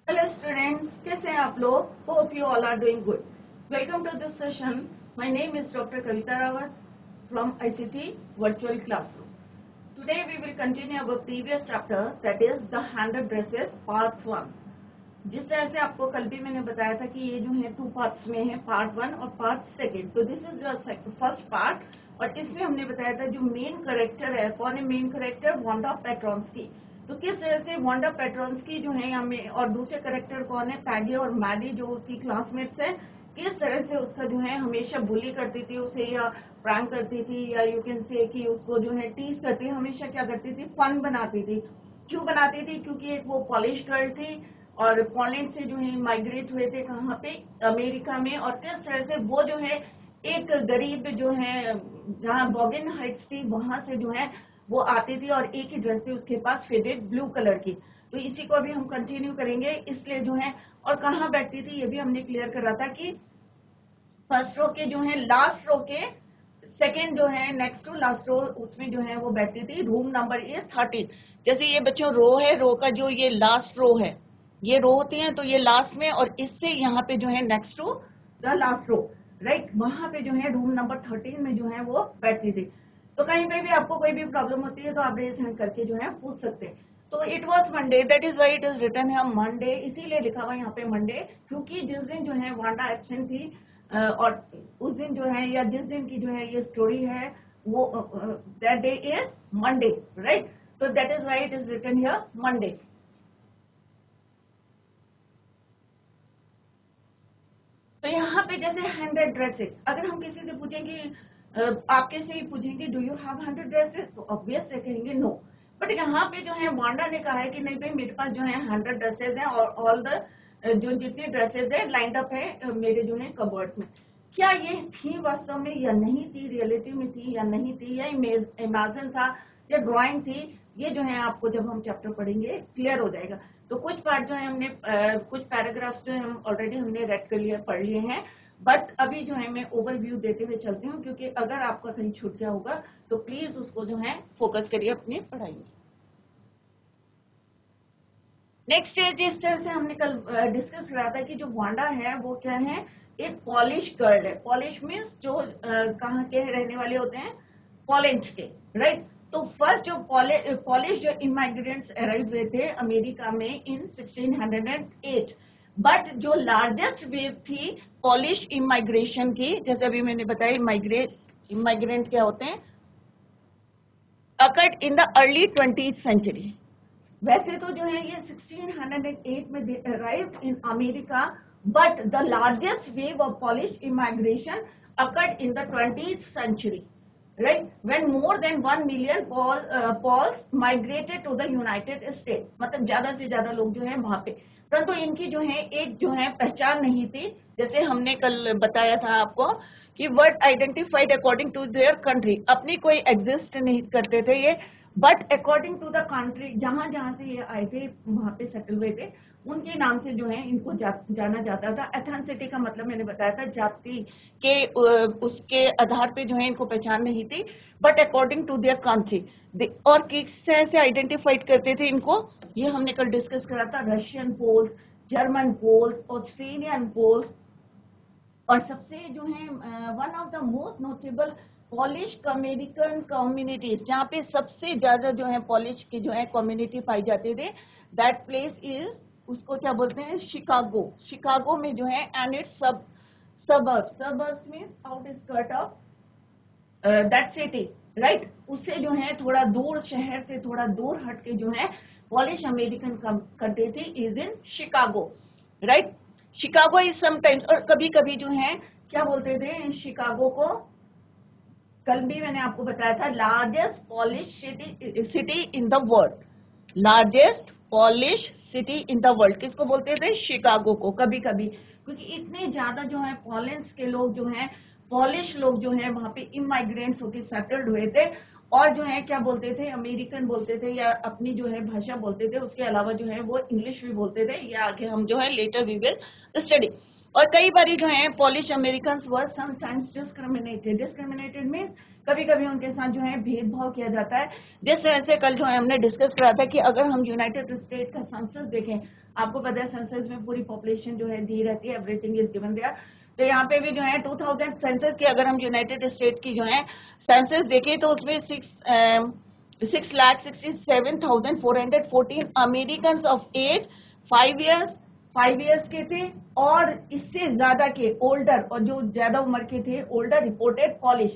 Hello students, कैसे हैं आप लोग? Hope you all are doing good. Welcome to this session. My name is Dr. Kavita Rawat from ICT Virtual Classroom. Today we will continue our previous chapter, that is the handed dresses part 1. जिस तरह से आपको कल भी मैंने बताया था कि ये जो है 2 पार्ट्स में है, पार्ट 1 और पार्ट 2. तो this is your first part और इसमें हमने बताया था जो मेन कैरेक्टर है, कौन है मेन कैरेक्टर? Wanda Petronski. तो किस तरह से वांडा पेट्रोन्स्की जो है हमें, और दूसरे कैरेक्टर कौन है? पैगी और मैडी, जो उसकी क्लासमेट्स है, किस तरह से उसका जो है हमेशा बुली करती थी उसे, या प्रैंक करती थी, या यू कैन से कि उसको जो है टीज करती, हमेशा क्या करती थी? फन बनाती थी. क्यों बनाती थी? क्योंकि एक वो पॉलिश गर्ल थी और पोलैंड से जो है माइग्रेट हुए थे कहाँ पे? अमेरिका में. और किस तरह से वो जो है एक गरीब जो है, जहाँ बॉगिन हाइट्स थी वहां से जो है वो आती थी और एक ही ड्रेस थी उसके पास, फेडेड ब्लू कलर की. तो इसी को अभी हम कंटिन्यू करेंगे. इसलिए जो है, और कहाँ बैठती थी ये भी हमने क्लियर करा था कि फर्स्ट रो के जो है लास्ट रो के सेकेंड जो है नेक्स्ट टू लास्ट रो, उसमें जो है वो बैठती थी. Room number is 13. जैसे ये बच्चों रो है, रो का जो ये लास्ट रो है, ये रो होती है तो ये लास्ट में, और इससे यहाँ पे जो है next to the last row, right, वहां पे जो है रूम नंबर 13 में जो है वो बैठती थी. तो कहीं पे भी आपको कोई भी प्रॉब्लम होती है तो आप रेज हैंड करके जो है पूछ सकते हैं. तो it was Monday, that is why it is return है मंडे, इसीलिए लिखा हुआ यहाँ पे मंडे, क्योंकि जिस दिन जो है वांडा एब्सेंट थी और उस दिन जो है, या जिस दिन की जो है ये स्टोरी है, वो that day is Monday, right. तो that is why it is return here Monday. तो यहाँ पे जैसे 100 ड्रेसेस, अगर हम किसी से पूछेंगे, आप कैसे ही पूछेंगे डू यू हैव 100 ड्रेसेस, तो ऑब्वियस से कहेंगे नो. बट यहाँ पे जो है वांडा ने कहा है कि नहीं भाई, मेरे पास जो है 100 ड्रेसेस हैं और ऑल द जो जितनी ड्रेसेस है लाइंड अप है मेरे जो है कबर्ड में. क्या ये थी वास्तव में या नहीं थी, रियलिटी में थी या नहीं थी, या इमेजिन था या ड्राइंग थी, ये जो है आपको जब हम चैप्टर पढ़ेंगे क्लियर हो जाएगा. तो कुछ पार्ट जो है हमने कुछ पैराग्राफ्स जो है हम ऑलरेडी हमने रेड कर लिए, पढ़ लिए हैं. बट अभी जो है मैं ओवरव्यू देते हुए चलती हूँ, क्योंकि अगर आपका कहीं छूट गया होगा तो प्लीज उसको जो है फोकस करिए अपनी पढ़ाई में. नेक्स्ट है, जिस तरह से हमने कल डिस्कस करा था कि जो वांडा है वो क्या है? एक पॉलिश गर्ल है. पॉलिश मीन्स जो कहाँ के रहने वाले होते हैं? पोलैंड के, राइट. तो फर्स्ट जो पॉलिश जो इमाइग्रेंट्स अराइव हुए थे अमेरिका में इन 1608. बट जो लार्जेस्ट वेव थी पॉलिश इमाइग्रेशन की, जैसे अभी मैंने बताया इमाइग्रेंट क्या होते हैं, occurred in the early 20th century. वैसे तो जो है ये 1608 में arrived in America, but the largest wave of Polish immigration occurred in the 20th century, right, when more than 1 million Poles migrated to the United States. मतलब ज्यादा से ज्यादा लोग जो है वहां पे, परंतु इनकी जो है एक जो है पहचान नहीं थी. जैसे हमने कल बताया था आपको कि word identified according to their country, अपनी कोई एग्जिस्ट नहीं करते थे ये, but according to the country, जहां जहां से ये आए थे वहां पे सेटल हुए थे, उनके नाम से जो है इनको जाना जाता था. एथेंसिटी का मतलब मैंने बताया था, जाति के उसके आधार पे जो है इनको पहचान नहीं थी, but according to their country. और किस तरह से आइडेंटिफाइड करते थे इनको, ये हमने कल डिस्कस करा था. Russian Poles, German Poles, Australian Poles, और सबसे जो है one of the most notable Polish American communities, जहाँ पे सबसे ज्यादा जो है पॉलिश की जो है कम्युनिटी पाई जाती थी, दैट प्लेस इज, उसको क्या बोलते हैं? शिकागो. शिकागो में जो है and it's suburbs means outskirt of that city, right. उससे जो है थोड़ा दूर, शहर से थोड़ा दूर हट के जो है पॉलिश अमेरिकन करते थे is in Chicago, right. Chicago is sometimes, और कभी कभी जो है क्या बोलते थे शिकागो को, कल भी मैंने आपको बताया था, largest polish city in the world. Largest polish city in the world किसको बोलते थे? शिकागो को. कभी कभी क्योंकि इतने ज्यादा जो है पोलैंड के लोग जो है, पॉलिश लोग जो है वहां पे इमाइग्रेंट्स होकर सेटल्ड हुए थे, और जो है क्या बोलते थे? अमेरिकन बोलते थे, या अपनी जो है भाषा बोलते थे. उसके अलावा जो है वो इंग्लिश भी बोलते थे, या आगे हम जो है लेटर वी विल स्टडी. और कई बारी जो है पॉलिश अमेरिकन वर समटाइम्स डिस्क्रिमिनेटेड मीन्स कभी कभी उनके साथ जो है भेदभाव किया जाता है। जिस तरह से कल जो है हमने डिस्कस करा था कि अगर हम यूनाइटेड स्टेट का सेंसस देखें, आपको पता है सेंसस में पूरी पॉपुलेशन जो है दी रहती है, एवरीथिंग इज गिवन देयर। तो यहाँ पे भी जो है 2000 सेंसस की अगर हम यूनाइटेड स्टेट की जो है सेंसस देखें तो उसमें 6,67,414 अमेरिकन ऑफ एज 5 इयर्स के थे और इससे ज्यादा के ओल्डर, और जो ज्यादा उम्र के थे ओल्डर रिपोर्टेड पॉलिश।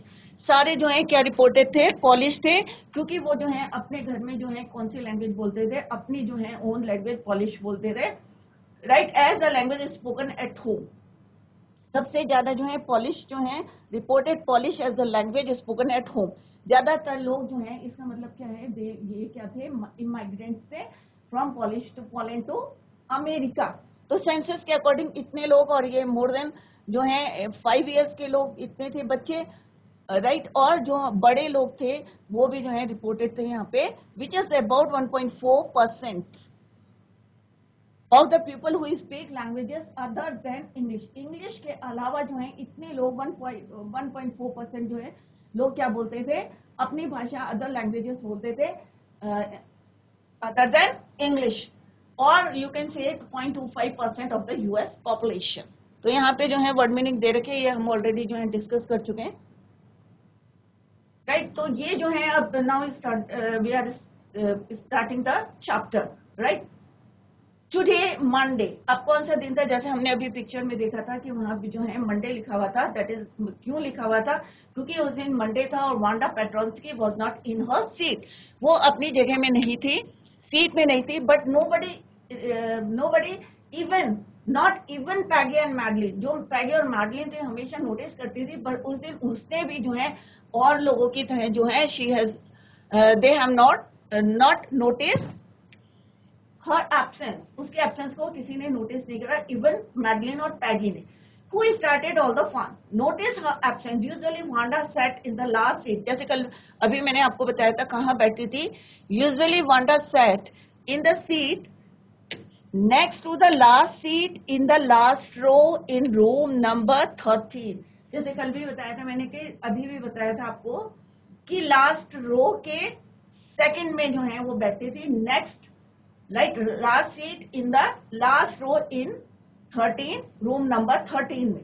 सारे जो है क्या रिपोर्टेड थे? पॉलिश थे, क्योंकि वो जो है अपने घर में जो है कौन सी लैंग्वेज बोलते थे? अपनी जो है ओन लैंग्वेज पॉलिश बोलते थे, right, as the language spoken at home. सबसे ज्यादा जो है पॉलिश जो है reported Polish as the language spoken at home. ज्यादातर लोग जो है, इसका मतलब क्या है, ये क्या थे? इमाइग्रेंट्स थे from Polish to Poland to America. तो सेंसस के अकॉर्डिंग इतने लोग, और ये मोर देन जो है 5 इयर्स के लोग इतने थे बच्चे, राइट, और जो बड़े लोग थे वो भी जो है रिपोर्टेड थे यहाँ पे, which is about 1.4% of the people who speak languages other than English. English के अलावा जो है इतने लोग 1.4% जो है लोग क्या बोलते थे? अपनी भाषा अदर लैंग्वेजेस बोलते थे अदर देन इंग्लिश, और you can say 0.25% of the US population. तो यहाँ पे जो है वर्ड मीनिंग दे रखे, ये हम ऑलरेडी जो है डिस्कस कर चुके हैं, राइट। तो ये जो है अब now we are starting the chapter, right. Today Monday, अब कौन सा दिन था? जैसे हमने अभी पिक्चर में देखा था कि वहां भी जो है मंडे लिखा हुआ था। दैट इज क्यों लिखा हुआ था? क्योंकि उस दिन मंडे था और Wanda Petronski was not in her seat, वो अपनी जगह में नहीं थी, सीट में नहीं थी। But nobody even not even Peggy and Madeline, जो पैगी और मैडलिन थे हमेशा नोटिस करती थी, बट उस दिन उसने भी जो है और लोगों की तरह जो है they have not notice her absence, उसके एब्सेंस को किसी ने नोटिस नहीं करा, इवन मैडलिन और पैगी ने। Who started all the fun? Notice her absence. Usually Wanda sat in the last seat. जैसे कल अभी मैंने आपको बताया था कहाँ बैठती थी। Usually Wanda sat in the seat next to the last seat in the last row in room number 13. जैसे कल भी बताया था मैंने, कि अभी भी बताया था आपको कि लास्ट रो के सेकंड में जो है वो बैठती थी, next, right, last seat in the last row in 13, room number 13 में।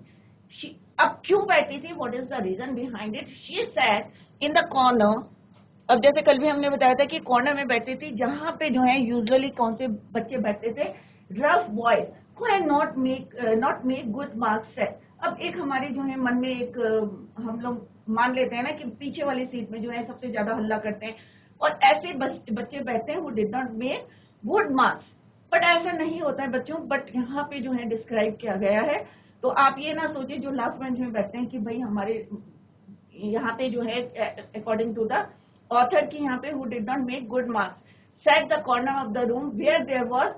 अब क्यों बैठी थी? What is the reason behind it? She sat in the corner. अब जैसे कल भी हमने बताया था कि कॉर्नर में बैठती थी, जहां पे जो है यूजुअली कौन से बच्चे बैठते थे? Rough boys who had not make good marks set. अब एक हमारे जो है मन में एक हम लोग मान लेते हैं ना कि पीछे वाली सीट में जो है सबसे ज्यादा हल्ला करते हैं, और ऐसे बच्चे बैठते हैं who did not make good marks. But ऐसा नहीं होता है बच्चों, बट यहाँ पे जो है डिस्क्राइब किया गया है। तो आप ये ना सोचिए जो लास्ट बेंच में बैठते हैं कि भाई हमारे यहाँ पे जो है अकॉर्डिंग टू द ऑथर की यहाँ पे who did not make good marks sat the corner of the room where there was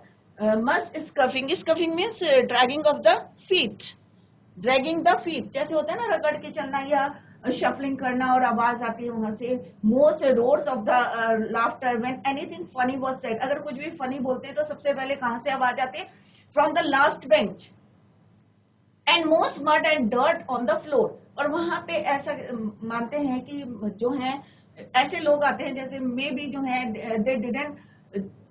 much scuffing. Scuffing means dragging of the feet, dragging the feet, जैसे होता है ना रगड़ के चलना या शफलिंग करना और आवाज आती है वहां से। Most roars of the laughter when anything funny was said. अगर कुछ भी फनी बोलते हैं तो सबसे पहले कहां से आवाज आती है? From the last bench. And most mud and dirt on the floor. और वहां पे ऐसा मानते हैं कि जो है ऐसे लोग आते हैं जैसे मे बी जो है they didn't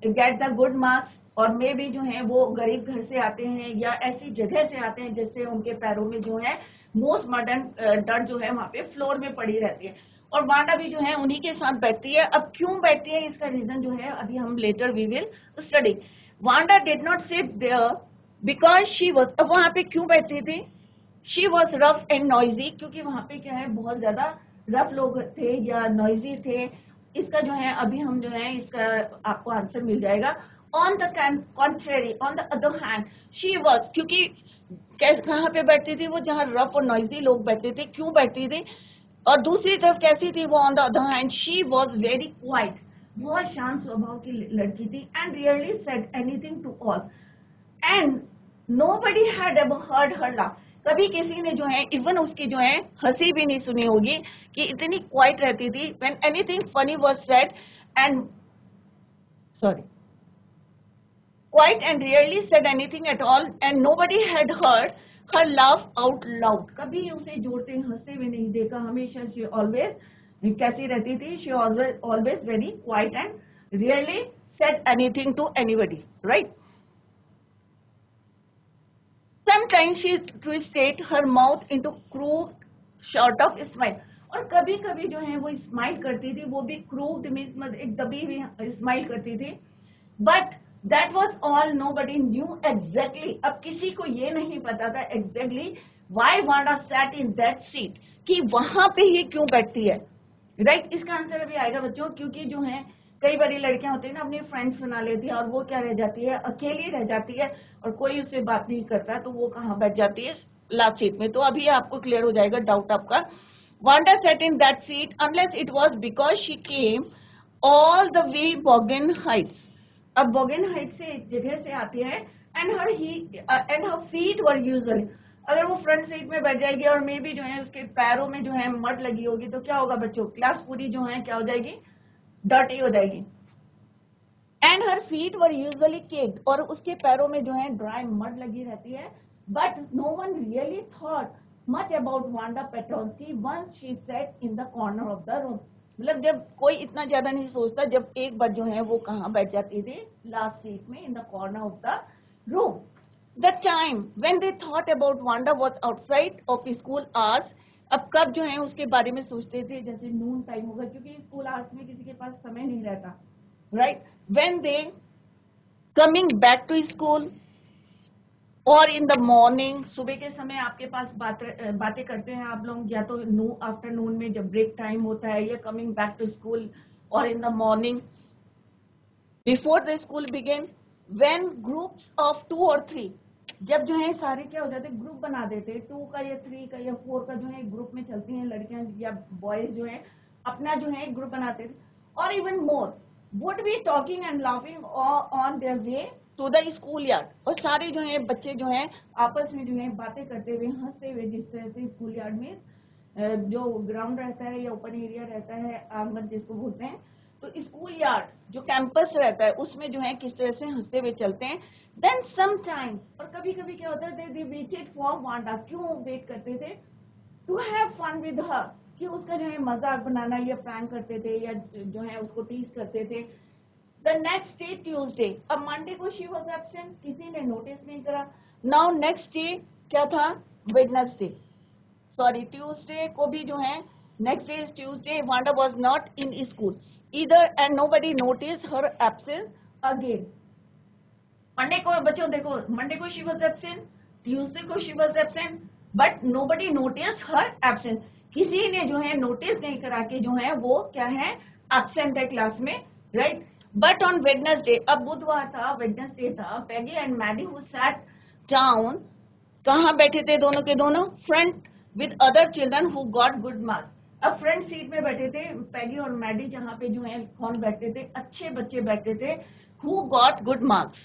get the good marks, और मे भी जो है वो गरीब घर से आते हैं या ऐसी जगह से आते हैं जिससे उनके पैरों में जो है मोस्ट मॉडर्न डर जो है वहां पे फ्लोर में पड़ी रहती है। और वांडा भी जो है उन्हीं के साथ बैठती है। अब क्यों बैठती है इसका रीजन जो है अभी हम later we will study. Wanda did not sit there because she was, अब वहां पे क्यों बैठती थी? She was rough and noisy, क्योंकि वहां पे क्या है बहुत ज्यादा रफ लोग थे या नॉइजी थे। इसका जो है अभी हम जो है इसका आपको आंसर मिल जाएगा। On the contrary, on the other hand, she was, क्योंकि कहाँ पे बैठती थी वो? जहाँ रफ और नॉइजी लोग बैठते थे। क्यों बैठती थी? और दूसरी तरफ कैसी थी वो? On the other hand she was very quiet, बहुत शांत स्वभाव की लड़की थी। And rarely said anything to all and nobody had ever heard her laugh. कभी किसी ने जो है इवन उसकी जो है हंसी भी नहीं सुनी होगी, कि इतनी क्वाइट रहती थी। When anything funny was said and quiet and rarely said anything at all, and nobody had heard her laugh out loud, कभी उसे जोरते हंसते हुए नहीं देखा, हमेशा she always कैसी रहती थी, she always very quiet and rarely said anything to anybody, right? Sometimes she twisted her mouth into crude sort of smile, और कभी कभी जो है वो स्माइल करती थी, वो भी क्रूड मीन्स मतलब एक दबी हुई स्माइल करती थी, but that was all, nobody knew exactly, अब किसी को ये नहीं पता था exactly why Wanda sat in that seat, कि वहां पे ही क्यों बैठती है, राइट? इसका आंसर अभी आएगा बच्चों, क्योंकि जो है कई बारी लड़कियां होती है ना, अपनी फ्रेंड्स बना लेती है और वो क्या रह जाती है, अकेली रह जाती है और कोई उससे बात नहीं करता, तो वो कहाँ बैठ जाती है, लास्ट सीट में। तो अभी आपको क्लियर हो जाएगा डाउट आपका। Wanda sat in that seat unless it was because she came all the way Bogan Heights. अब बोगन हाइट से एक जगह से आती है, and her feet were usually, अगर वो फ्रंट सीट में बैठ जाएगी और मे भी जो है उसके पैरों में जो है मड लगी होगी, तो क्या होगा बच्चों, क्लास पूरी जो है क्या हो जाएगी, डर्टी हो जाएगी। And her feet were usually caked, और उसके पैरों में जो है ड्राई मड लगी रहती है, but no one really thought much about Wanda Petronski once she sat in the corner of the room, मतलब जब कोई इतना ज्यादा नहीं सोचता, जब एक बार जो है वो कहाँ बैठ जाती थी, लास्ट सीट में, इन the corner of the room. The time when they thought about Wanda was outside of school hours, अब कब जो है उसके बारे में सोचते थे, जैसे नून टाइम होगा, क्योंकि स्कूल आवर्स में किसी के पास समय नहीं रहता, right? When they coming back to school और इन द मॉर्निंग, सुबह के समय आपके पास बातें करते हैं आप लोग, या तो आफ्टरनून में जब ब्रेक टाइम होता है, या कमिंग बैक टू स्कूल और in the morning before the school begin, when groups of 2 or 3, जब जो है सारे क्या हो जाते, ग्रुप बना देते, 2 का या 3 का या 4 का जो है ग्रुप में चलती हैं लड़कियां या बॉयज, जो है अपना जो है ग्रुप बनाते थे, और even more would be talking and laughing on their way to the schoolyard, और सारे जो है बच्चे जो है आपस में जो है बातें करते हुए, हंसते हुए, जिस तरह से स्कूल यार्ड में जो ग्राउंड रहता है या ओपन एरिया रहता है, आंगन जिसको बोलते हैं, तो स्कूल यार्ड जो कैंपस रहता है उसमें जो है किस तरह से हंसते हुए चलते हैं। देन समटाइम्स, और कभी कभी क्या होता है, दे वेटेड फॉर वांडा, क्यों वेट करते थे, to have fun with her, कि उसका जो है मजाक बनाना, या प्रैंक करते थे, या जो है उसको टीज करते थे। द नेक्स्ट डे ट्यूजडे, अब मंडे को शी वॉज एब्सेंट, किसी ने नोटिस नहीं करा। नाउ नेक्स्ट डे क्या था, वेडनेसडे, सॉरी ट्यूजडे को भी जो है next day Tuesday, Wanda was not in school either and nobody noticed her absence again. Monday को बच्चों देखो, मंडे को she was absent, ट्यूसडे को she was absent, but nobody noticed her absence, किसी ने जो है नोटिस नहीं करा कि जो है वो क्या है, एब्सेंट है क्लास में, राइट? बट ऑन वेडनेसडे, अब बुधवार था, वेडनेसडे था, Peggy and Maddie who sat down, कहाँ बैठे थे दोनों के दोनों, front with other children who got good marks, अब फ्रंट सीट में बैठे थे पैगी और मैडी, जहां पे जो है कौन बैठते थे, अच्छे बच्चे बैठते थे, who got good marks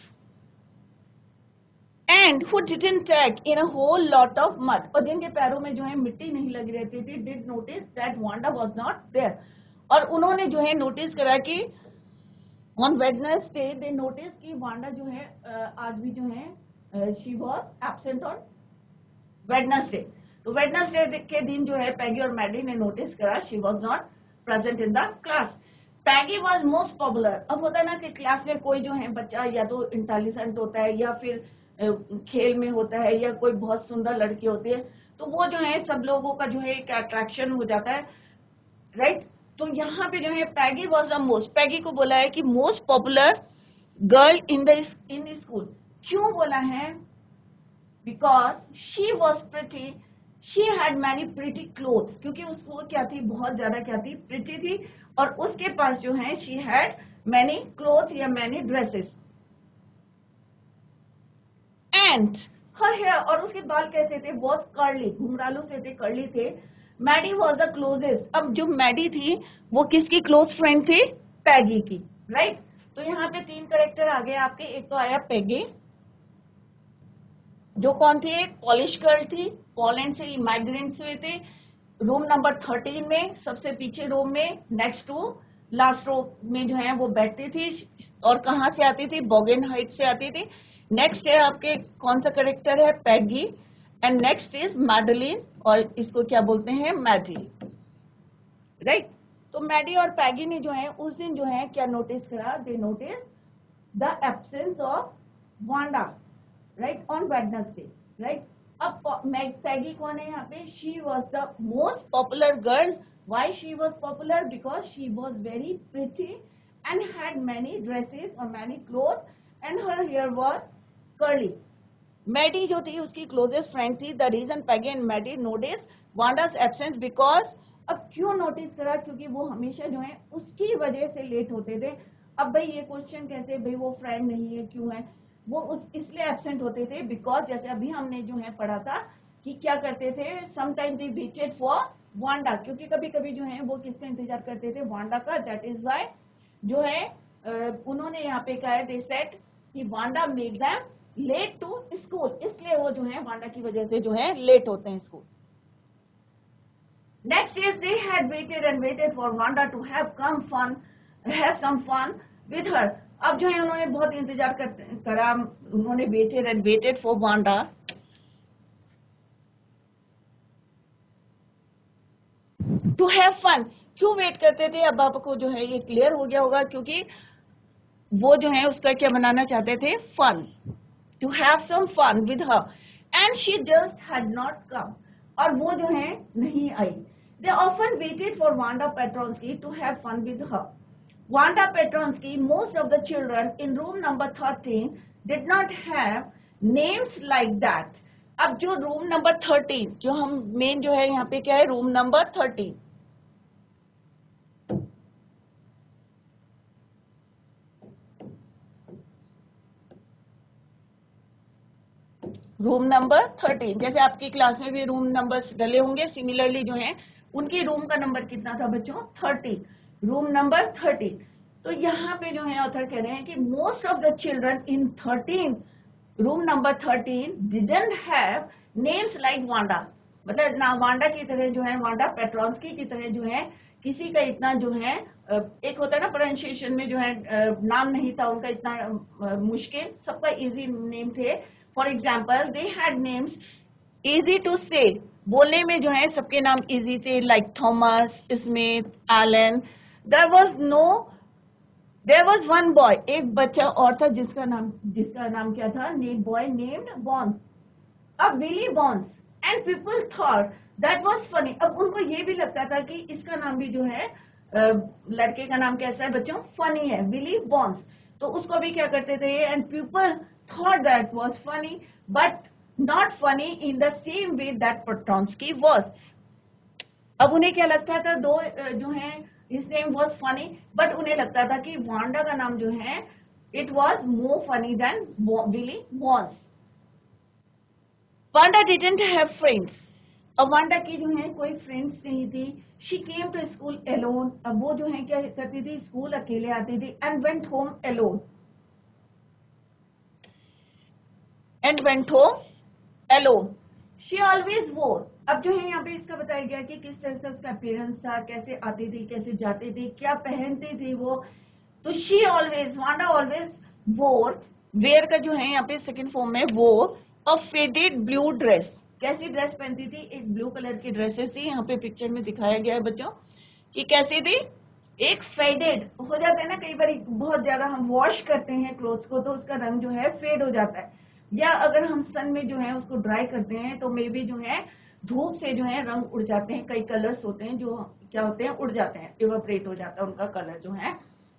and who didn't track in a whole lot of mud, और जिनके पैरों में जो है मिट्टी नहीं लगी रहती थी, did notice that Wanda was not there, और उन्होंने जो है नोटिस करा कि ऑन वेडनेसडे दे नोटिस कि वांडा जो है आज भी जो है she was absent on Wednesday, तो वेडनेसडे के दिन जो है पैगी और मैडी ने नोटिस करा she was not present in the class. Peggy was most popular, अब होता है ना कि क्लास में कोई जो है बच्चा या तो इंटेलिजेंट होता है, या फिर खेल में होता है, या कोई बहुत सुंदर लड़की होती है, तो वो जो है सब लोगों का जो है एक अट्रैक्शन हो जाता है, राइट? तो यहाँ पे जो है पैगी वाज द मोस्ट, पैगी को बोला है कि most popular girl in school, क्यों बोला है, because she was pretty, she had many pretty clothes, क्योंकि उसको क्या थी, बहुत ज्यादा क्या थी, प्रिटी थी, और उसके पास जो है शी हैड मैनी क्लोथ या many dresses, and her hair, और उसके बाल कैसे थे, बहुत कर्ली, घुंघरालू से थे, कर्ली थे। मैडी वॉज द क्लोजेस्ट, अब जो मैडी थी वो किसकी क्लोज फ्रेंड थी, पैगी की, राइट? तो यहाँ पे 3 कैरेक्टर आ गए आपके, एक तो आया पैगी, जो कौन थी, एक पॉलिश गर्ल थी, पोलैंड से इमाइग्रेंट्स हुए थे, रूम नंबर 13 में, सबसे पीछे रूम में, नेक्स्ट टू लास्ट रो में जो है वो बैठती थी, और कहाँ से आती थी, बोगन हाइट से आती थी। नेक्स्ट है आपके कौन सा कैरेक्टर है, पैगी, एंड नेक्स्ट इज मैडलिन, और इसको क्या बोलते हैं, मैडी, राइट। तो मैडी और पैगी ने जो है उस दिन जो है क्या नोटिस करा, they notice the absence of Wanda, right, on Wednesday, right. अब पैगी कौन है यहाँ पे, she was the most popular girl. Why she was popular, because she was very pretty and had many dresses और many cloth and her hair was curly. Maddie जो थी उसकी closest friend थी। The reason Peggy and Maddie notice वांडा's absence because, अब क्यों notice करा, क्योंकि वो हमेशा जो है उसकी वजह से लेट होते थे। अब भाई ये क्वेश्चन कैसे, भाई वो फ्रेंड नहीं है, क्यों है वो उस इसलिए एब्सेंट होते थे, बिकॉज जैसे अभी हमने जो है पढ़ा था कि क्या करते थे, sometime they waited for Wanda, क्योंकि कभी कभी जो है वो किसका इंतजार करते थे, वांडा का। दैट इज वाई जो है उन्होंने यहाँ पे कहा है, दे सेड कि Wanda made them late to school, इसलिए वो जो है वांडा की वजह से जो है लेट होते हैं school. Next is they had waited and waited for Wanda to have some fun with her. अब जो है उन्होंने बहुत इंतजार करा, उन्होंने waited and waited for Wanda to have fun. क्यों वेट करते थे, अब आपको जो है ये क्लियर हो गया होगा, क्योंकि वो जो है उसका क्या बनाना चाहते थे, fun, to have some fun with her, and she just had not come. और वो जो है नहीं आई। They often waited for Wanda Petronsky to have fun with her. Wanda Petronsky, most of the children in room number 13 did not have names like that. अब जो room number 13, जो हम main जो है यहाँ पे क्या है, रूम नंबर 13, रूम नंबर 13, जैसे आपकी क्लास में भी रूम नंबर्स डले होंगे, सिमिलरली जो है उनकी रूम का नंबर कितना था बच्चों, 13, रूम नंबर 13। तो यहाँ पे जो है ऑथर कह रहे हैं कि most of the children in 13 room number 13 didn't have names like Wanda, मतलब ना वांडा की तरह जो है, वांडा पेट्रोन्स्की की तरह जो है किसी का इतना जो है एक होता है ना प्रोनाउंसिएशन में जो है नाम नहीं था उनका इतना मुश्किल, सबका इजी नेम थे। For example they had names easy to say, बोलने में जो है सबके नाम इजी थे, like Thomas, Smith, Allen. There was one boy, एक बच्चा और था जिसका नाम क्या था, बॉय नेम्ड बॉन्स, अब Willie Bounce, and people thought that was funny. अब उनको ये भी लगता था कि इसका नाम भी जो है लड़के का नाम कैसा है बच्चों, फनी है, विली बॉन्स, तो उसको भी क्या करते थे, and people thought that was funny but not funny in the same way that Petronsky was. अब उन्हें क्या लगता था, दो जो है his name was funny, but उन्हें लगता था कि वांडा का नाम जो है it was more funny than Willy was. Wanda didn't have friends. अब वांडा की जो है कोई फ्रेंड्स नहीं थी। She came to school alone. अब वो जो है क्या करती थी, स्कूल अकेले आती थी, and went home alone. Alone. She always wore. अब जो है यहाँ पे इसका बताया गया कि किस तरह से उसका अपीयरेंस था, कैसे आती थी, कैसे जाती थी, क्या पहनती थी वो। तो she always, Wanda always wore, wear का जो है यहाँ पे सेकंड फॉर्म में wore a faded blue dress. कैसी ड्रेस पहनती थी, एक ब्लू कलर की ड्रेसेस थी, यहाँ पे पिक्चर में दिखाया गया है बच्चों कि कैसी थी, एक फेडेड हो जाता है ना, कई बार बहुत ज्यादा हम वॉश करते हैं क्लोथ्स को तो उसका रंग जो है फेड हो जाता है, या अगर हम सन में जो है उसको ड्राई करते हैं तो मे बी जो है धूप से जो है रंग उड़ जाते हैं, कई कलर्स होते हैं जो क्या होते हैं, उड़ जाते हैं, इवेपोरेट हो जाता है उनका कलर जो है,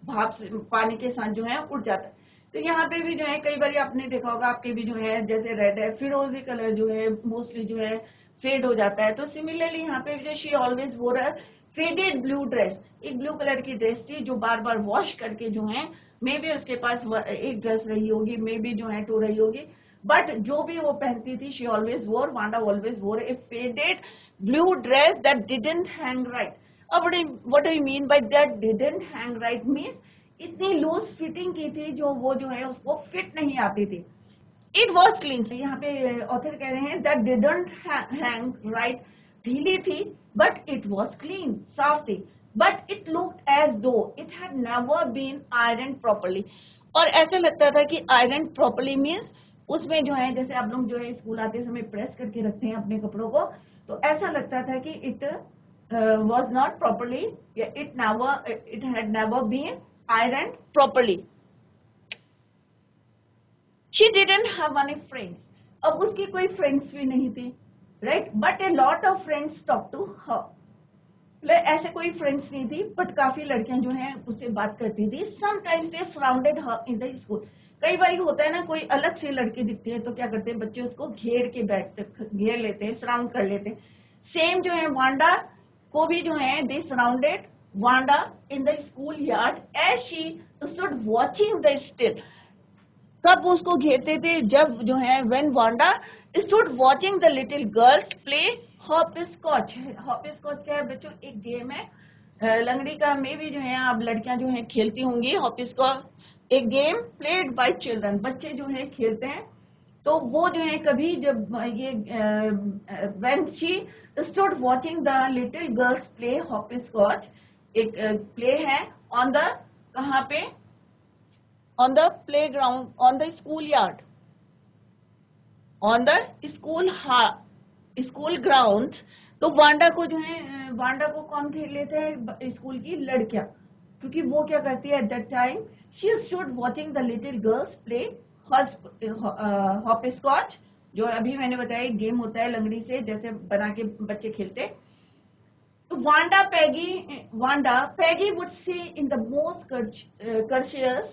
भाप से पानी के साथ जो है उड़ जाता है। तो यहाँ पे भी जो है कई बार आपने देखा होगा, आपके भी जो है जैसे रेड है, फिरोजी कलर जो है मोस्टली जो है फेड हो जाता है। तो सिमिलरली यहाँ पे जो शी ऑलवेज वोर अ फेडेड ब्लू ड्रेस, एक ब्लू कलर की ड्रेस थी जो बार बार वॉश करके जो है मे बी उसके पास एक ड्रेस रही होगी, मे बी जो है 2 रही होगी, बट जो भी वो पहनती थी she always wore, Wanda always wore a faded blue dress that didn't hang right. अब what I mean by that didn't hang right means इतनी लूज फिटिंग की थी जो वो जो है उसको फिट नहीं आती थी। इट वॉज क्लीन, यहाँ पे ऑथर कह रहे हैं दैट डिडंट हैंग राइट, ढीली थी बट इट वॉज क्लीन, साफ थी, but it looked as though it had never been iron properly, और ऐसा लगता था कि आयरन प्रॉपरली मीन्स उसमें जो है जैसे आप लोग जो है स्कूल आते समय प्रेस करके रखते हैं अपने कपड़ों को, तो ऐसा लगता था कि it was not properly, it had never been iron properly. She didn't have any friends, अब उसकी कोई फ्रेंड्स भी नहीं थी, right, but a lot of friends talk to her, ऐसे कोई फ्रेंड्स नहीं थी, बट काफी लड़कियां जो हैं उससे बात करती थी। Sometimes they surrounded her in the school, कई बार होता है ना कोई अलग से लड़के दिखते हैं तो क्या करते हैं बच्चे उसको घेर के बैठते, घेर लेते हैं, सराउंड कर लेते हैं। सेम जो है वांडा को भी जो है they surrounded Wanda in the schoolyard as she stood watching the still. कब उसको घेरते थे, जब जो है when Wanda stood watching the little girls play hopscotch. Hopscotch क्या है बच्चों, एक गेम है लंगड़ी का, में भी जो है आप लड़कियां जो है खेलती होंगी हॉपस्कॉच, एक गेम प्लेड बाय चिल्ड्रन, बच्चे जो है खेलते हैं। तो वो जो है कभी जब ये when she stood watching the little girls play hopscotch, एक प्ले है ऑन द, कहाँ पे, on the playground, on the school yard, on the school ground. तो वांडा को जो है, वांडा को कौन खेल लेते हैं, स्कूल की लड़कियां, क्योंकि वो क्या करती है at that time she stood watching the little girls play hopscotch, जो अभी मैंने बताया गेम होता है लंगड़ी से जैसे बना के बच्चे खेलते। तो Wanda Peggy would say in the most कर्शियस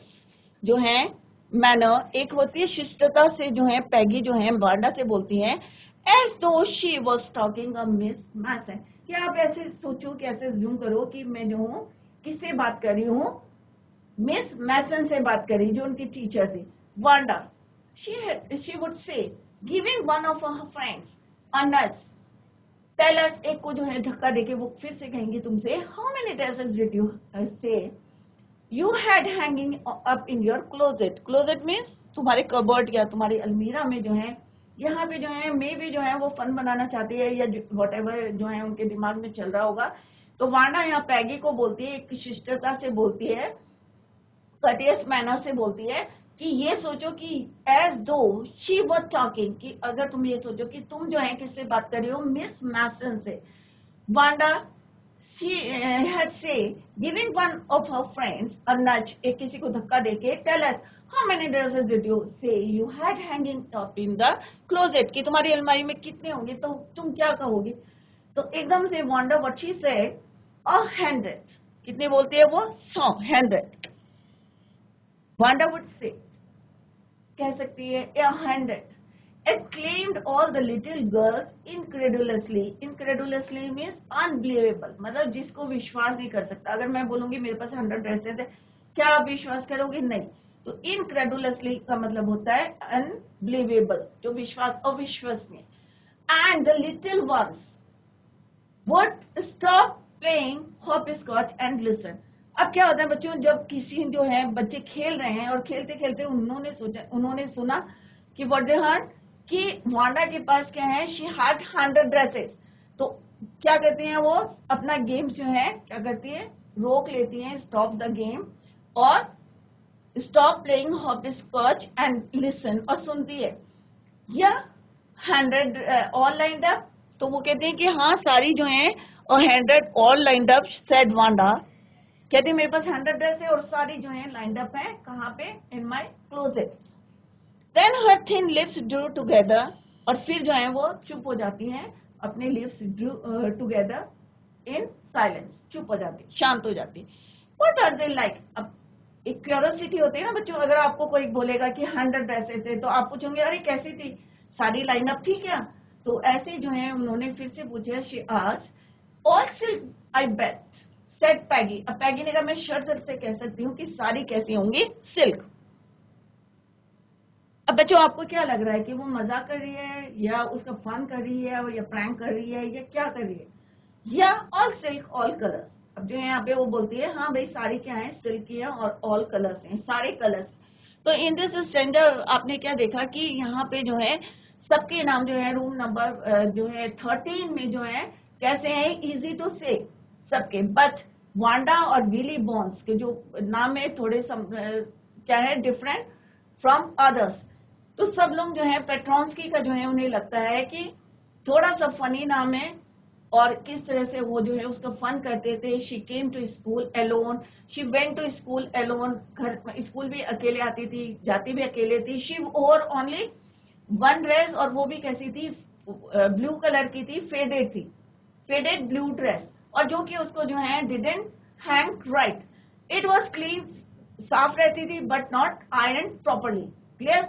जो है मैनर, एक होती है शिष्टता से जो है पैगी जो है वांडा से बोलती है as though she was talking a Miss Mason. क्या आप ऐसे सोचो कि ऐसे जूम करो कि मैं जो हूँ किससे बात कर रही हूँ, मिस मैसन से बात कर रही, जो उनकी टीचर थी। Wanda she would say giving one of her friends a nudge, टेलर्स, एक को जो है धक्का देके वो फिर से कहेंगे तुमसे, how many dresses did you say you had hanging up in your closet. Closet means तुम्हारे कबर्ड या तुम्हारी अलमीरा में जो है, यहाँ पे जो है मे भी जो है वो फन बनाना चाहती है या वट एवर जो है उनके दिमाग में चल रहा होगा। तो वांडा यहाँ पैगी को बोलती है, एक शिष्टता से बोलती है, कटियस मैनर से बोलती है कि ये सोचो कि as though she was talking, कि अगर तुम ये सोचो कि तुम जो है किससे बात कर रही हो, मिस मैसन से। Wanda she had say giving one of her friends a nudge, एक किसी को धक्का देके, tell us how many dresses did you say you had hanging up in the closet, कि तुम्हारी अलमारी में कितने होंगे, तो तुम क्या कहोगे। तो एकदम से वांडा what she said, 100, कितने बोलती है वो, 100। वांडा would say, कह सकती है 100, exclaimed all the little girls incredulously। incredulously means unbelievable, मतलब जिसको विश्वास नहीं कर सकता। अगर मैं बोलूंगी मेरे पास 100 ड्रेसेस है, क्या आप विश्वास करोगे, नहीं। तो incredulously का मतलब होता है unbelievable, जो विश्वास, अविश्वसनीय। and the little ones would stop playing hopscotch and listen। अब क्या होता है बच्चों, जब किसी जो है बच्चे खेल रहे हैं और खेलते खेलते उन्होंने सुना कि व्हाट दे हर्ड, कि वांडा के पास क्या है, शी हैड 100 ड्रेसेस। तो क्या करती हैं वो, अपना गेम जो है क्या करती है, रोक लेती हैं, स्टॉप द गेम, और stop playing hopscotch and listen, और सुनती है, या 100 ऑल लाइंड अप। तो वो कहते हैं कि हाँ सारी जो है, और 100 all lined up said Wanda, कहती है मेरे पास 100 ड्रेस है और सारी जो है लाइंड अप है, कहाँ पे, इन my closet. Then her thin lips drew together, और फिर जो है वो चुप हो जाती हैं, अपने lips drew together in silence, चुप हो जाती, शांत हो जाती। What are they like? अब एक क्यूरियोसिटी होती है ना बच्चों, अगर आपको कोई बोलेगा कि 100 ड्रेसेस थे तो आप पूछोगे अरे कैसी थी, सारी लाइनअप थी क्या। तो ऐसे जो है उन्होंने फिर से पूछा, she asked, all silk I bet, said Peggy। अब पैगी ने कहा मैं शर्त से कह सकती हूँ कि सारी कैसी होंगी, सिल्क। अब बच्चों आपको क्या लग रहा है कि वो मजाक कर रही है या उसका फन कर रही है या प्रैंक कर रही है या क्या कर रही है, या ऑल सिल्क ऑल कलर्स। अब जो है यहाँ पे वो बोलती है हाँ भाई सारी क्या है, सिल्क की है और ऑल कलर्स हैं, सारे कलर्स। तो इन दिस स्टैंडर्ड आपने क्या देखा कि यहाँ पे जो है सबके नाम जो है रूम नंबर जो है 13 में जो है कैसे हैं, इजी टू से सबके, बट वांडा और विली बॉन्स के जो नाम है थोड़े क्या है डिफरेंट फ्रॉम अदर्स। तो सब लोग जो है पेट्रॉन्स्की का जो है उन्हें लगता है कि थोड़ा सा फनी नाम है और किस तरह से वो जो है उसका फन करते थे। She came to school alone, she went to school alone, घर स्कूल भी अकेले आती थी, जाती भी अकेले थी। She over only one dress, और वो भी कैसी थी, ब्लू कलर की थी, फेडेड थी, फेडेड ब्लू ड्रेस, और जो कि उसको जो है didn't hang right. It was clean, साफ रहती थी, but not iron properly. Clear.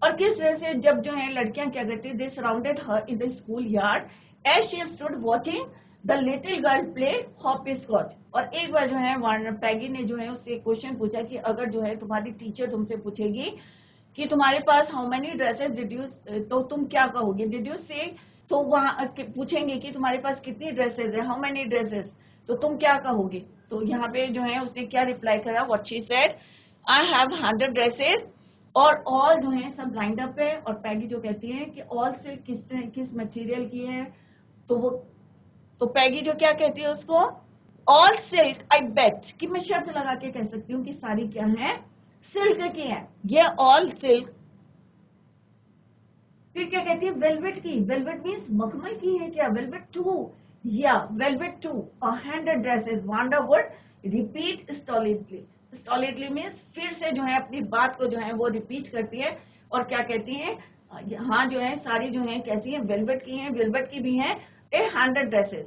और किस तरह से जब जो है लड़कियां क्या करती, they surrounded her in the schoolyard as she stood watching the little girl play hopscotch. और एक बार जो है पैगी ने जो है उससे क्वेश्चन पूछा कि अगर जो है तुम्हारी टीचर तुमसे पूछेगी कि तुम्हारे पास how many dresses did you, तो तुम क्या कहोगे, डिड यू से, तो वहां पूछेंगे कि तुम्हारे पास कितनी ड्रेसेस है, हाउ मेनी ड्रेसेस, तो तुम क्या कहोगे। तो यहाँ पे जो है उसने क्या रिप्लाई करा, what she said, I have 100 dresses, और ऑल जो है सब लाइंड अप है। और पैगी जो कहती है कि ऑल से किस मटेरियल की है, तो पैगी जो क्या कहती है उसको, ऑल सिल्क आई बेट, कि मैं शर्त लगा के कह सकती हूँ कि सारी क्या है, सिल्क की है, ये ऑल सिल्क। फिर क्या कहती है, वेलवेट की, वेलवेट मीन्स मखमल की है क्या, वेलवेट टू, या velvet too, 100 dresses, Wanda would repeat stolidly, stolidly means फिर से जो है अपनी बात को जो है वो रिपीट करती है, और क्या कहती है, हाँ जो है सारी जो है कैसी है, वेलवेट की है, वेलवेट की भी है, 100 dresses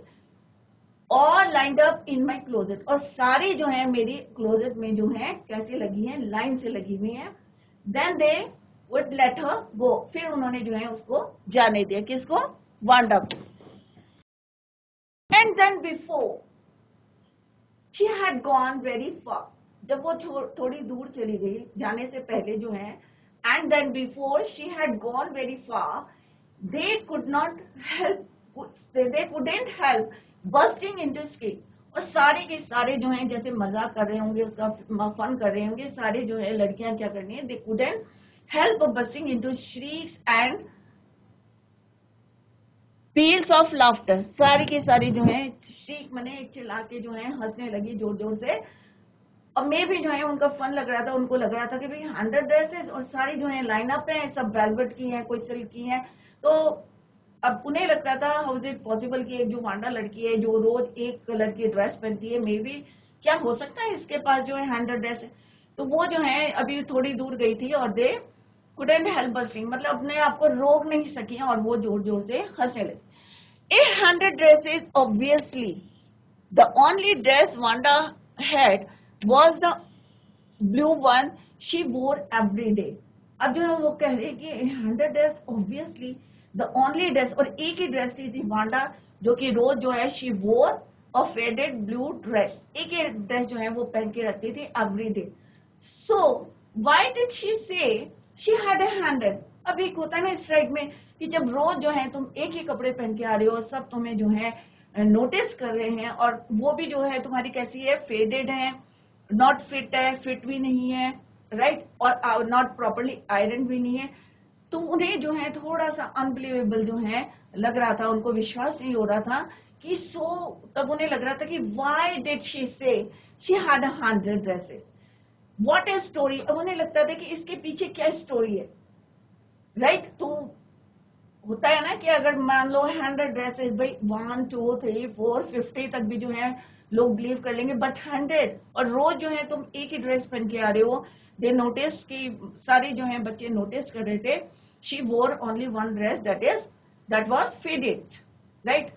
all lined up in my closet, और सारी जो है मेरी क्लोजेट में जो है कैसे लगी है, लाइन से लगी हुई है। Then they would let her go, फिर उन्होंने जो है उसको जाने दिया, किसको, वांडा को। And then before she had gone very far, जब वो थोड़ी दूर चली गई, जाने से पहले जो है, and then before she had gone very far, they could not help, they couldn't help bursting into skate, और सारे के सारे जो हैं जैसे मजाक कर रहे होंगे, उसका फन कर रहे होंगे, सारे जो है लड़कियां क्या करनी है, they couldn't help bursting into shrieks and peals of laughter, सारी की सारी जो है श्रीक मने चिल्ला के जो है हंसने लगी जोर जोर से। और मैं भी जो है उनका फन लग रहा था, उनको लग रहा था कि भाई 100 ड्रेसेस और सारी जो है लाइन अप है, सब वेलवेट की हैं, कोई सिल्क की हैं, तो अब उन्हें लगता था हाउ इज इट पॉसिबल कि एक जो वांडा लड़की है जो रोज एक कलर की ड्रेस पहनती है, मे बी क्या हो सकता है इसके पास जो है 100 ड्रेस है। तो वो जो है अभी थोड़ी दूर गई थी और दे कुडंट हेल्प बस्टिंग, मतलब अपने आप को रोक नहीं सकी और वो जोर जोर से हंसने लगी। 100 dresses obviously the only dress Wanda had was the blue one she wore every day। अब जो है वो कह रही है कि 100 dress obviously the only dress, और एक ही ड्रेस थी वांडा जो कि रोज जो है she wore a faded blue dress, एक ही ड्रेस जो है वो पहन के रखती थी every day। So why did she say she had a 100? अब एक होता है ना स्ट्राइक में कि जब रोज जो है तुम एक ही कपड़े पहन के आ रहे हो, सब तुम्हें जो है नोटिस कर रहे हैं, और वो भी जो है तुम्हारी कैसी है, फेडेड है, नॉट फिट है, फिट भी नहीं है, राइट, और नॉट प्रॉपरली आयरन भी नहीं है, तो उन्हें जो है थोड़ा सा अनबिलीवेबल जो है लग रहा था, उनको विश्वास नहीं हो रहा था कि तब उन्हें लग रहा था कि व्हाई डिड शी से she had 100 dresses, what is story. अब उन्हें लगता था कि इसके पीछे क्या स्टोरी है, राइट। तो होता है ना कि अगर मान लो 100 ड्रेसेस, भाई 1 2 3 4 50 तक भी जो है लोग बिलीव कर लेंगे, बट 100, और रोज जो है तुम एक ही ड्रेस पहन के आ रहे हो, दे नोटिस कि सारे जो है बच्चे नोटिस कर रहे थे, शी वोर only one dress that was faded, right.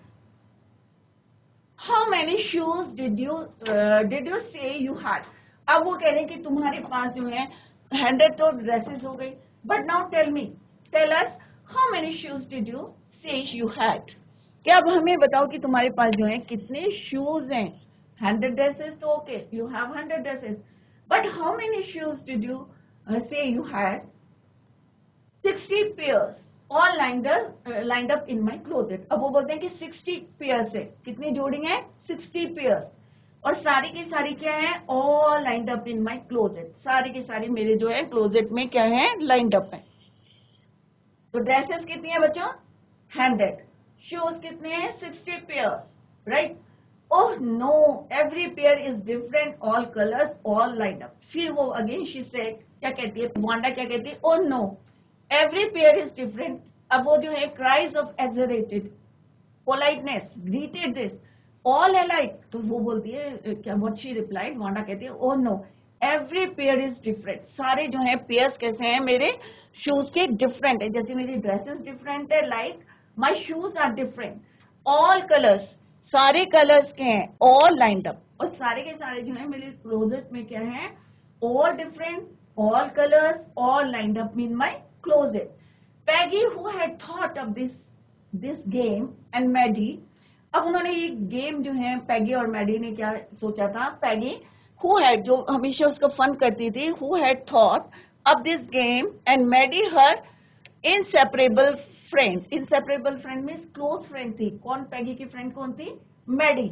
How many shoes did you say you had, अब वो कह रहे हैं कि तुम्हारे पास जो है 100 तो ड्रेसेस हो गई, but now tell us how many shoes did you say you had, क्या अब हमें बताओ कि तुम्हारे पास जो है कितने शूज हैं। 100 ड्रेसेस तो okay, you have 100 dresses, but how many shoes did you say you had. 60 pairs all lined up in my closet. अब वो बोलते हैं कि 60 पेयर्स है, कितनी जोड़ी है, 60 पेयर्स, और सारी की सारी क्या है, all lined up in my closet, सारी की सारी मेरे जो है क्लोजेट में क्या है, लाइंड अप है। तो ड्रेसेस कितनी है बच्चों, 100, शूज कितने हैं, 60 pairs, right. Oh no, every pair is different, all colours, all lined up. फिर वो अगेन शी से क्या कहती है, वांडा क्या कहती है, oh no, every pair is different. अब वो जो है cries of exaggerated politeness greeted this all alike, तो वो बोलती है क्या, व्हाट शी रिप्लाइड, वांडा कहती है oh no every pair is different, सारे जो है पेयर्स कैसे हैं मेरे शूज के डिफरेंट है, जैसे मेरी ड्रेसेस डिफरेंट है, like my shoes are different, all colours सारे कलर्स के हैं, ऑल लाइंड अप, और सारे के सारे जो है मेरे क्लोजेट में क्या है, all different, all colours, all lined up mean my closet. Peggy who had thought of this game and Maddie, अब उन्होंने ये गेम जो है पैगी और मैडी ने क्या सोचा था, पैगी हु हैड जो हमेशा उसका फन करती थी, who had thought of this game and Maddie her inseparable friend, inseparable friend means close friend थी, कौन पैगी की फ्रेंड कौन थी, Maddie,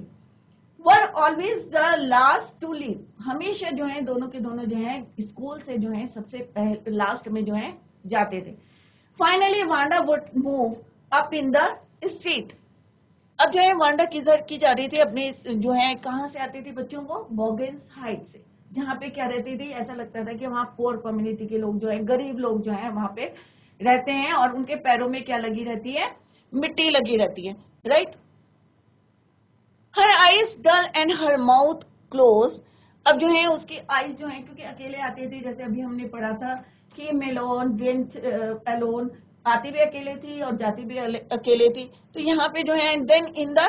were always the last to leave, हमेशा जो है दोनों के दोनों जो है स्कूल से जो है सबसे पहले लास्ट में जो है जाते थे। Finally Wanda would move up in the street, अब जो है वांडा किधर की जा रही थी, अपने जो है कहाँ से आती थी बच्चों को, बॉगेंस हाइट से, जहाँ पे क्या रहती थी, ऐसा लगता था कि वहाँ पोअर कम्युनिटी के लोग जो है, गरीब लोग जो है वहाँ पे रहते हैं, और उनके पैरों में क्या लगी रहती है, मिट्टी लगी रहती है, right. Her eyes dull and her mouth close, अब जो है उसकी आईज जो है, क्योंकि अकेले आती थी, जैसे अभी हमने पढ़ा था कि मेलोन वेंट अलोन, आती भी अकेले थी और जाती भी अकेले थी, तो यहाँ पे जो है देन इन द,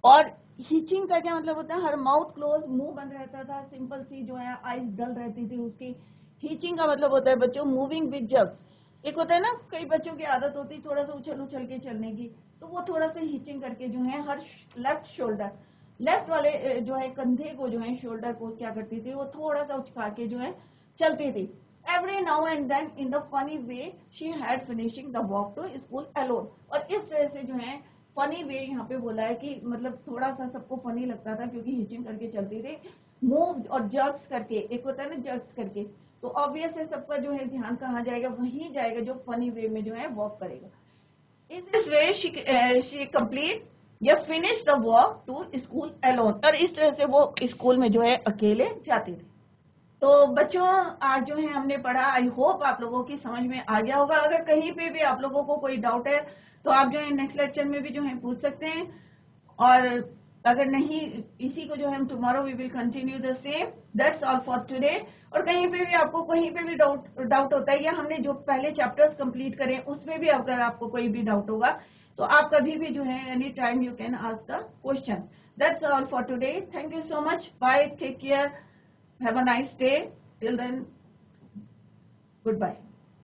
और हीचिंग का क्या मतलब होता है, हर माउथ क्लोज, मुंह बंद रहता था, सिंपल सी जो है आईज डल रहती थी उसकी। हीचिंग का मतलब होता है बच्चों मूविंग विद जग्स, एक होता है ना कई बच्चों की आदत होती है थोड़ा सा उछल उछल के चलने की, तो वो थोड़ा सा हीचिंग करके जो है हर लेफ्ट शोल्डर, लेफ्ट वाले जो है कंधे को जो है शोल्डर को क्या करती थी, वो थोड़ा सा उचका के जो है चलती थी। Every now and then in the funny way she had finishing the walk to school alone, और इस तरह से जो है फनी वे यहाँ पे बोला है कि मतलब थोड़ा सा सबको फनी लगता था क्योंकि हिचिंग करके चलती थी, मूव और जर्क्स करके, एक होता है ना जर्क्स करके, तो ऑब्वियस है सबका जो है ध्यान कहाँ जाएगा, वहीं जाएगा जो फनी वे में जो है वॉक करेगा। In this way she complete या finish the walk to school alone, और इस तरह से वो स्कूल में जो है अकेले जाती थी। तो बच्चों आज जो है हमने पढ़ा, आई होप आप लोगों की समझ में आ गया होगा। अगर कहीं पे भी आप लोगों को कोई डाउट है तो आप जो है नेक्स्ट लेक्चर में भी जो है पूछ सकते हैं, और अगर नहीं इसी को जो है हम tomorrow we will continue the same. That's all for today. और कहीं पे भी आपको कहीं पे भी डाउट होता है, या हमने जो पहले चैप्टर्स कंप्लीट करें उसमें भी अगर आपको कोई भी डाउट होगा तो आप कभी भी जो है any time you can ask the question. That's all for today. Thank you so much. Bye, take care, have a nice day. Till then, goodbye.